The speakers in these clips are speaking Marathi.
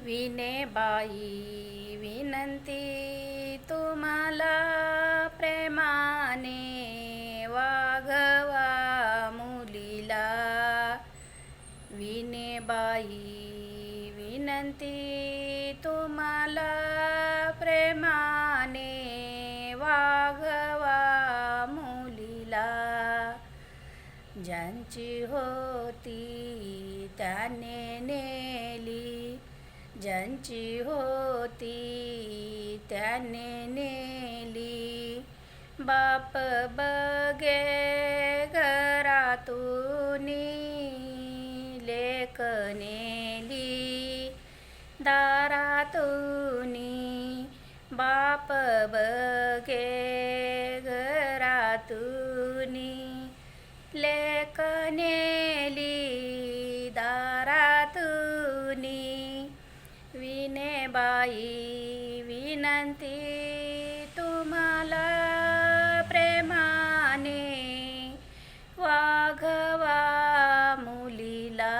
विनेबाई विनंती तुम्हाला प्रेमाने वागवा मुलीला. विनेबाई विनंती तुम्हाला प्रेमाने वागवा मुलीला. ज्यांची होती त्याने नेली, ज्यांची होती त्याने नेली. बाप बगे घरातूनी, लेक नेली दारातूनी. बाप बगे घरातूनी, लेक नेली दारातूनी. विनेबाई विनंती तुम्हाला प्रेमाने वागवा मुलीला.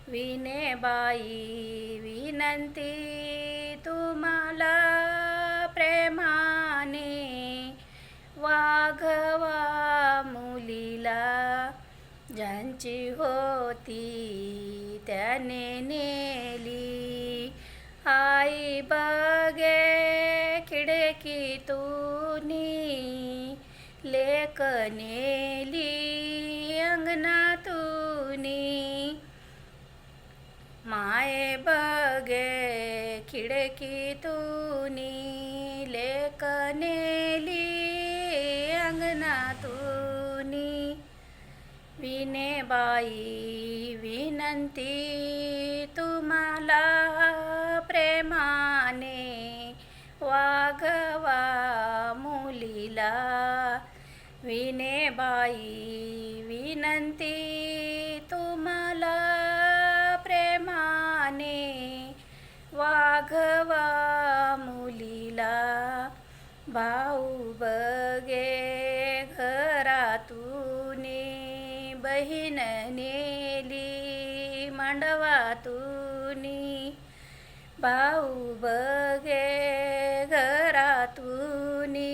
विनेबाई विनंती तुम्हाला प्रेमाने वागवा मुलीला. ज्यांची होती त्याने नेली, आई बगे खिडकीतूनी, लेक नेली अंगणातूनी. माये बगे खिडकीतूनी, लेक नेली अंगणातूनी. विनेबाई विनंती तुम्हाला प्रेमाने वागवा मुलीला. विनेबाई विनंती तुम्हाला प्रेमाने वागवा मुलीला. भाऊ बगे घरातूनी, बहीण नेली मांडवातूनी. भाऊ बगे घरातूनी,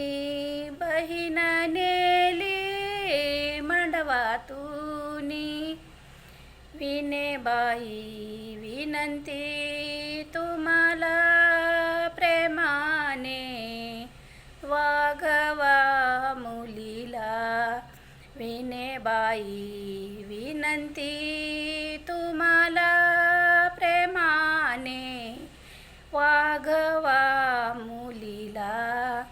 बहीण नेली मांडवातूनी. विनेबाई विनंती तुम्हाला प्रेमाने वागवा मुलीला. विनेबाई विनंती तुम्हाला प्रेमाने वागवा मुलीला.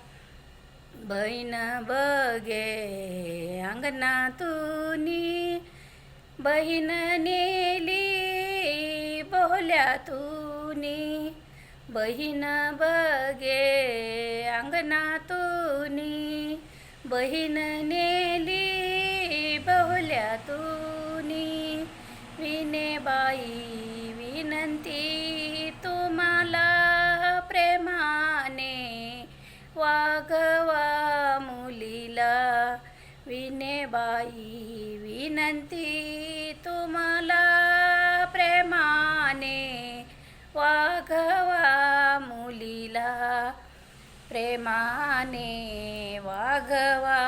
बहीण बगे अंगणातूनी, बहीण नेली बोहल्यातूनी. बहीण बगे अंगणातूनी, बहीण नेली बोहल्यातूनी. विनेबाई विनंती तुम्हाला प्रेमाने वागवा मुलीला. विनेबाई विनंती तुम्हाला प्रेमाने वागवा मुलीला. प्रेमाने वागवा